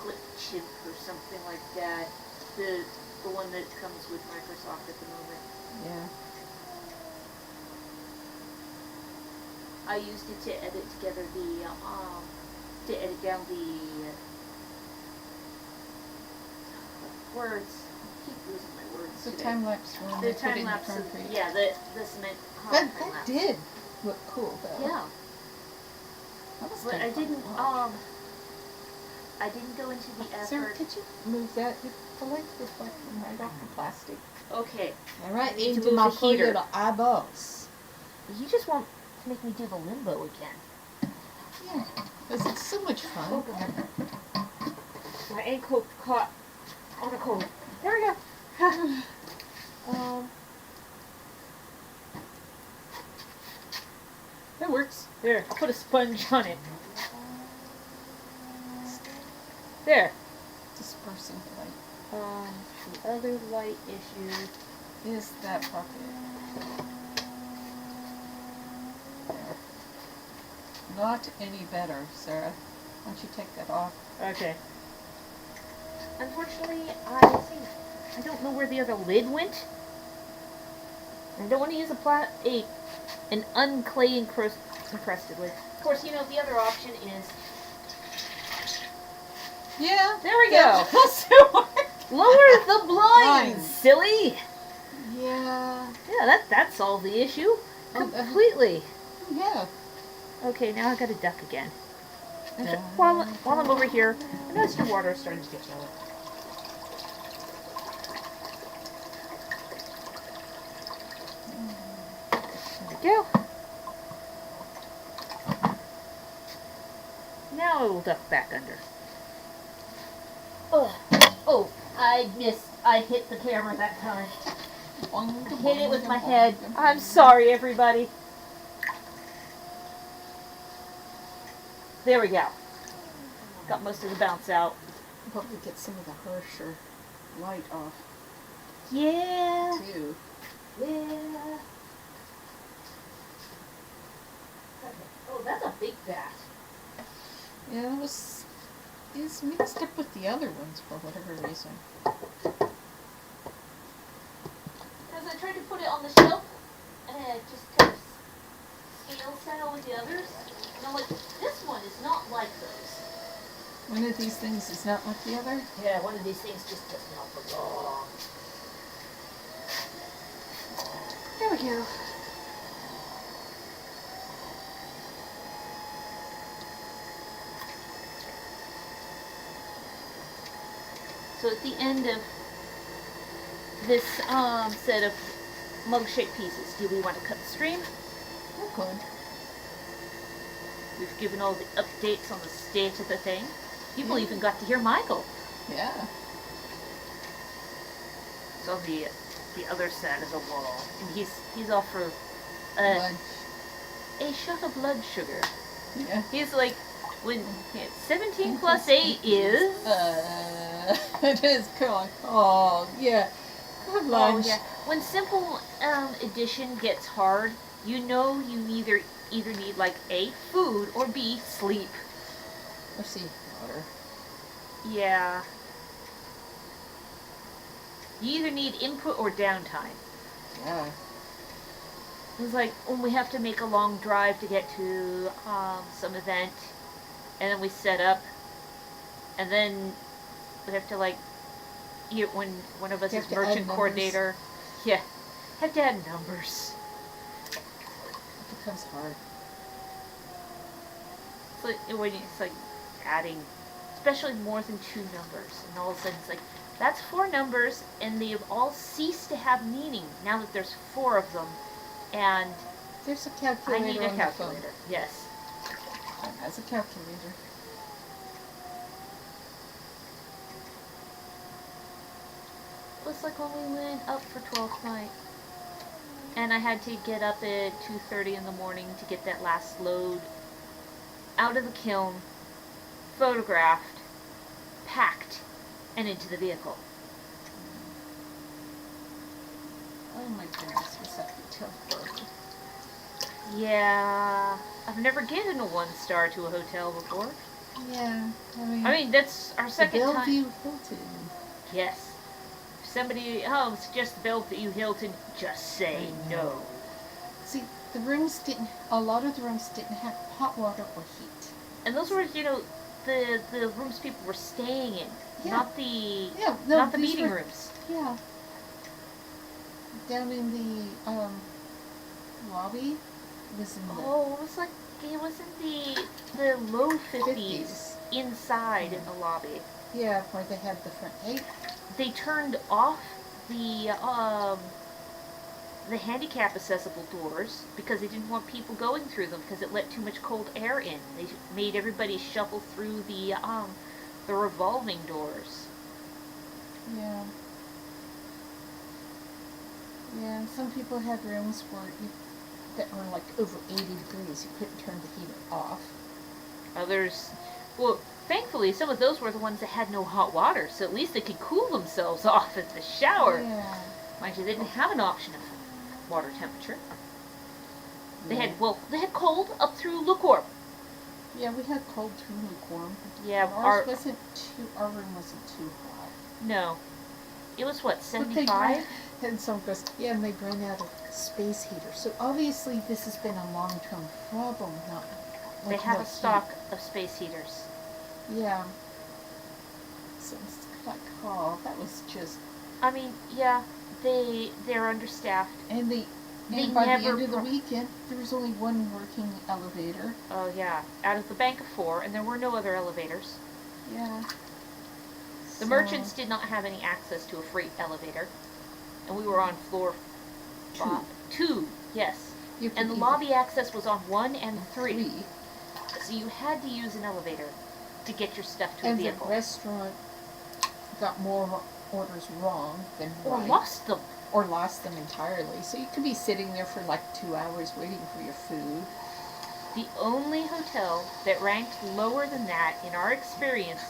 ClipChimp or something like that. The one that comes with Microsoft at the moment. Yeah. I used it to edit together to edit down the words. I keep losing my words. The today. time lapse one. The they put time in lapse. concrete. Yeah, the cement That time lapse. did look cool though. Yeah, That was but kinda I fun to didn't. watch. I didn't go into the Sarah, effort. could you move that? The light's reflecting right off the plastic. Okay. All right, I need to into move my the poor heater. little eyeballs. You just want to make me do the limbo again. Yeah, because it's so much fun. My ankle caught on a cold. There we go. That works. There. Put a sponge on it. There. Dispersing the light. The other light issue. Is that pocket? There. Not any better, Sarah. Why don't you take that off? Okay. Unfortunately, I don't know where the other lid went. I don't want to use an unclay encrusted lid. Of course, the other option is Yeah. there we that go. also works. Lower the blinds, Blinds. silly. Yeah. Yeah, that solved the issue Oh, completely. Yeah. Okay, now I got to duck again. And Duh. while I'm over here, I noticed your water is starting to get yellow. There we go. Now I will duck back under. Oh, I missed. I hit the camera that time. Hit it with my head. I'm sorry, everybody. There we go. Got most of the bounce out. Probably get some of the harsher light off Yeah. too. Yeah. Oh, that's a big bat. Yeah, it's mixed up with the other ones for whatever reason. Because I tried to put it on the shelf, and it just kind of scale style with the others. And I'm like, this one is not like those. One of these things is not like the other. Yeah, one of these things just does not belong. There we go. So at the end of this set of mug-shaped pieces, do we want to cut the stream? Oh, good. We've given all the updates on the state of the thing. People even got to hear Michael. Yeah. It's on the other side of the wall, and he's off for Lunch. a shot of blood sugar. Yeah. He's like, when 17 plus 8 is. It is cool. Oh, yeah. Good lunch. Oh yeah. When simple addition gets hard, you know you either need like A, food, or B, sleep. Or see, water. Yeah. You either need input or downtime. Yeah. It's like when we have to make a long drive to get to some event, and then we set up, and then we have to when one of us You is have to add merchant numbers. coordinator, yeah, have to add numbers. It becomes hard. It's like adding, especially more than 2 numbers, and all of a sudden it's like, that's 4 numbers, and they've all ceased to have meaning now that there's 4 of them, and There's a I calculator need a on calculator. the phone. Yes. It has a calculator. It was like when we went up for 12th night, and I had to get up at 2:30 in the morning to get that last load out of the kiln, photographed, packed, and into the vehicle. Oh my goodness, was that a tough burger? Yeah, I've never given a 1-star to a hotel before. Yeah, I mean, that's our second time. Bellevue Hilton. Yes. If somebody at home suggests Bellevue Hilton, just say no. See, a lot of the rooms didn't have hot water or heat. And those were, the rooms people were staying in, Yeah. not the Yeah, no, not the these meeting were- rooms. Yeah. down in the lobby. It was in the Oh, it was in the low 50s inside in the lobby. Yeah, where they had the front gate. They turned off the handicap accessible doors because they didn't want people going through them because it let too much cold air in. They made everybody shuffle through the revolving doors. Yeah. Yeah, and some people had rooms where that were like over 80 degrees. You couldn't turn the heater off. Others, well, thankfully some of those were the ones that had no hot water, so at least they could cool themselves off at the shower. Yeah. Mind you, they didn't have an option of water temperature. They Yeah. had cold up through lukewarm. Yeah, we had cold through lukewarm. Yeah, our room wasn't too hot. No. It was what, But 75? And some goes, yeah, and they ran out of space heaters. So obviously this has been a long-term problem. Not They like have no a stock of space heaters. heat. Yeah. So it's like, oh, that was just. I mean, yeah, they're understaffed. And They by the never end of the weekend, there was only one working elevator. Oh yeah, out of the bank of 4, and there were no other elevators. Yeah. The merchants did not have any access to a freight elevator, and we were on floor 2. Yes. And the lobby access was on 1 and 3. So you had to use an elevator to get your stuff to a vehicle. And the restaurant got more orders wrong than Or right. lost them. Or lost them entirely. So you could be sitting there for like 2 hours waiting for your food. The only hotel that ranked lower than that in our experience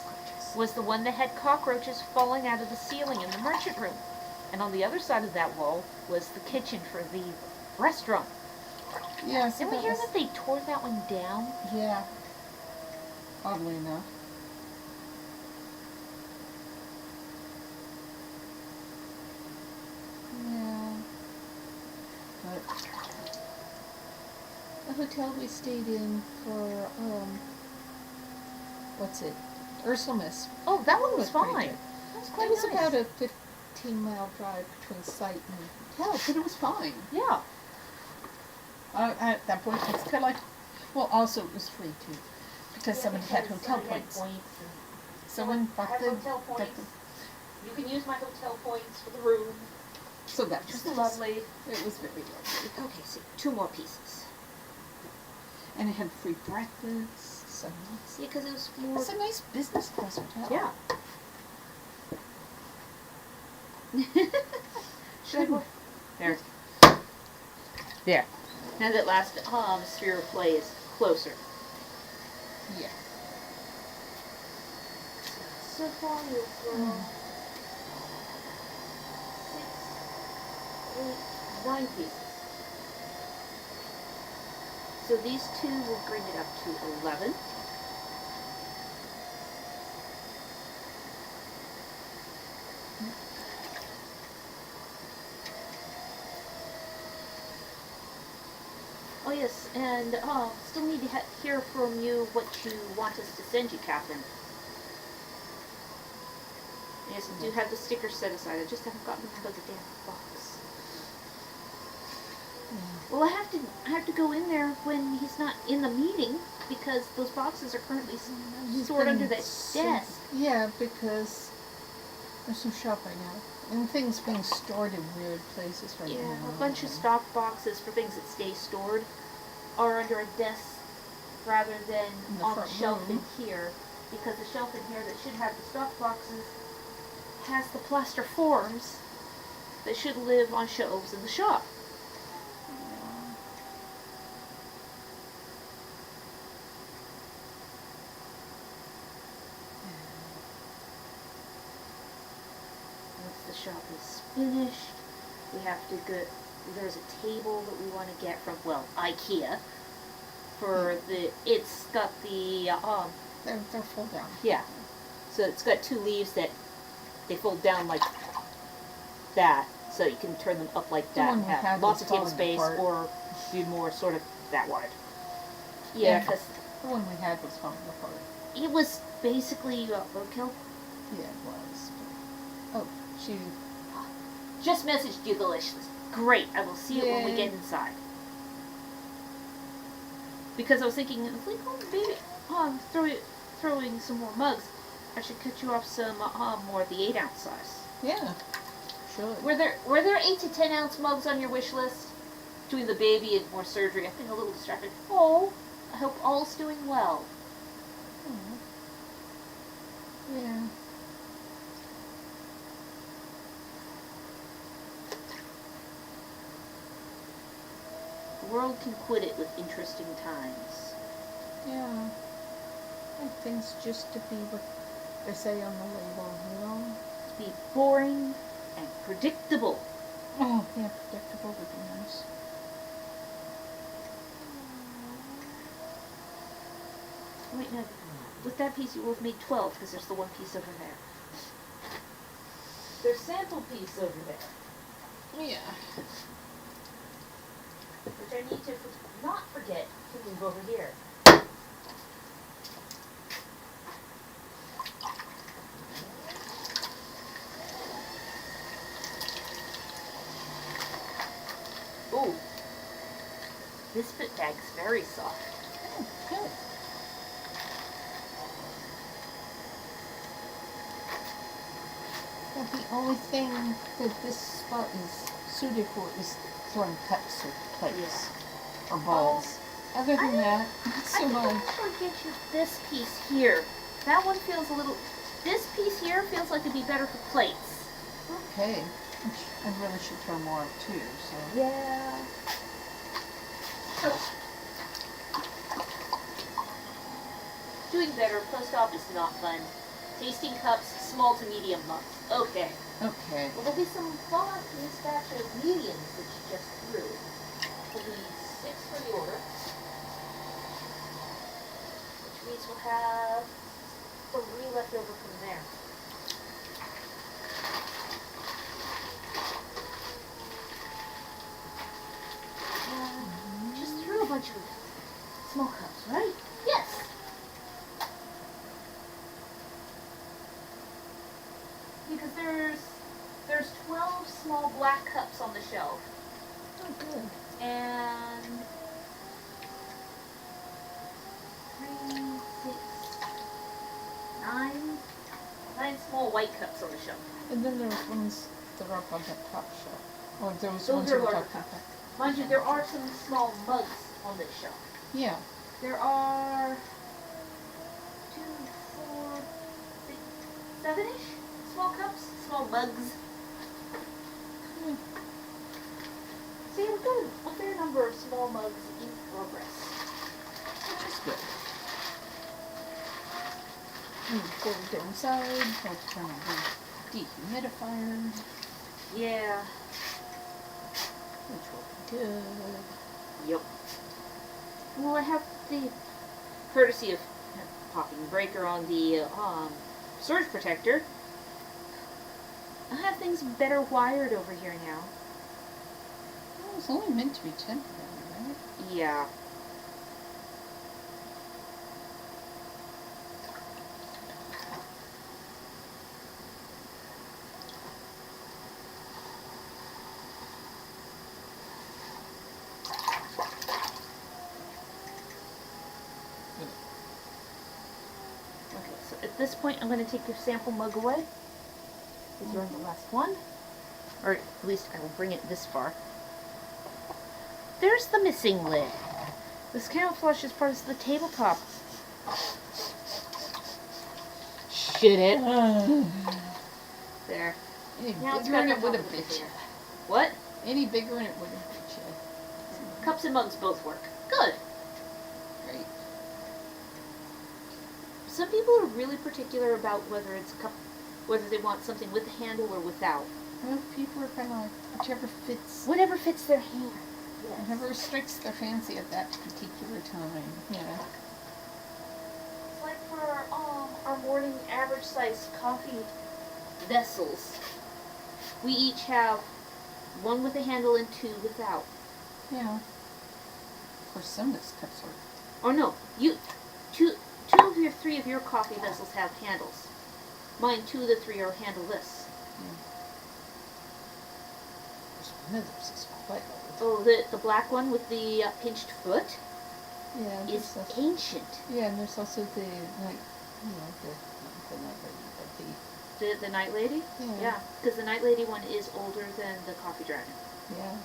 was the one that had cockroaches falling out of the ceiling in the merchant room. And on the other side of that wall was the kitchen for the restaurant. Yeah, so Didn't we hear that they tore that one down? Yeah. Oddly enough. Yeah. But the hotel we stayed in for, what's it? Ursulmus. Oh, that one was pretty fine. good. That was quite It was nice. about a 15-mile drive between site and hotel, but it was fine. Yeah. At that point, it's kind of like, well, also it was free too, because someone had hotel points. Someone bought the hotel points. You can use my hotel points for the room. So that Which was was nice. lovely. It was very lovely. Okay, so 2 more pieces. And it had free breakfast. So nice. Yeah, because it was more. It's a nice business class hotel. Yeah. Should I? There. There. Now that last sphere of play is closer. Yeah. So far you've drawn 6, 8, 9 pieces. So these 2 will bring it up to 11. Oh yes, and still need to hear from you what you want us to send you, Catherine. Yes, I do have the sticker set aside. I just haven't gotten them out of the damn box. Yeah. Well, I have to go in there when he's not in the meeting because those boxes are currently stored under the desk. Yeah, because there's some shopping out. And things being stored in weird places right now. Yeah, a bunch of stock boxes for things that stay stored are under a desk rather than In the on the front shelf room. in here. Because the shelf in here that should have the stock boxes has the plaster forms that should live on shelves in the shop. Once the shop is finished, we have to go. There's a table that we want to get from, well, IKEA. For the, it's got the They're full down. yeah. So it's got 2 leaves that they fold down like that, so you can turn them up like The that one and we have had lots was of table falling space, apart. or do more sort of that wide. Yeah, Yeah. because The one we had was falling apart. it was basically roadkill. Yeah, it was. Oh, she. Just messaged you, Delicious. Great, I will see it when we Yay. get inside. Because I was thinking, oh, maybe, throwing some more mugs, I should cut you off some more of the 8-ounce size. Yeah. Sure. Were there 8 to 10 ounce mugs on your wish list? Between the baby and more surgery, I've been a little distracted. Oh, I hope all's doing well. Oh. Yeah. The world can quit it with interesting times. Yeah. And things just to be what they say on the label, you know? Be boring and predictable. Oh, yeah, predictable would be nice. Wait, no. With that piece, you will have made 12 because there's the one piece over there. There's sample piece over there, Yeah. which I need to not forget to move over here. Ooh, this fit bag's very soft. Oh, good. But the only thing that this spot is suited for is throwing cups or plates or balls. Other than that, not so I much. think I'll get you this piece here. That one feels a little... This piece here feels like it'd be better for plates. Okay. I really should throw more of too, so. Yeah. Doing better. Post op is not fun. Tasting cups, small to medium mugs. Okay. Okay. Well, there'll be some fallout from this batch of mediums that you just threw. There'll be 6 for the order. Which means we'll have 3 left over from there. Just threw a bunch of small cups, right? Yes. Because there's 12 small black cups on the shelf. Oh, good. And 3, 6, 9 small white cups on the shelf. And then there's ones that are up on the top shelf. Or those Those ones are that are larger talking cups. about. Mind you, there are some small mugs on this shelf. Yeah. There are 2, 4, 6, 7-ish small cups, small mugs. Hmm. So yeah, we've got a fair number of small mugs in progress. Which is good. Go inside, help turn on the dehumidifier, Yeah. which will be good. Yep. Well, I have the courtesy of popping the breaker on the surge protector. I have things better wired over here now. Well, it's only meant to be temporary, right? Yeah. Okay, so at this point, I'm going to take your sample mug away. These are the last one. Or at least I will bring it this far. There's the missing lid. This camouflage is part of the tabletop. Shit it. There. Any Now it's bigger and got it the would have top bit of it you. there. What? Any bigger and it would have bit you. Cups and mugs both work. Good. Great. Some people are really particular about whether it's a cup, whether they want something with a handle or without. Well, people are kind of like, whichever fits, Whatever fits their hand. Yes. whatever strikes their fancy at that particular time. Yeah. It's like for our morning average size coffee vessels. We each have one with a handle and 2 without. Yeah. Of course, some of these cups are. Or no, two of your 3 of your coffee vessels have handles. Mine, 2 of the 3 are handleless. There's one of those is What? Oh, the black one with the pinched foot Yeah. is there's also- ancient. Yeah, and there's also the night, you know, the night lady, but The Night Lady? Yeah. Yeah, because the Night Lady one is older than the Coffee Dragon. yeah.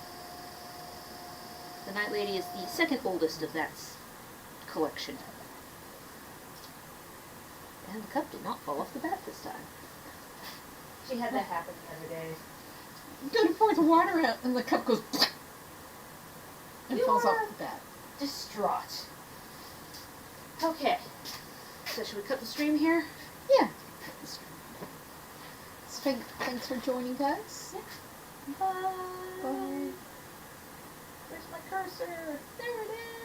The Night Lady is the second oldest of that collection. And the cup did not fall off the bat this time. She had that happen the other day. She pours water out, and the cup goes and You falls are- off the bat. Distraught. Okay. So should we cut the stream here? Yeah. Thanks for joining us. Bye. Bye. Where's my cursor? There it is.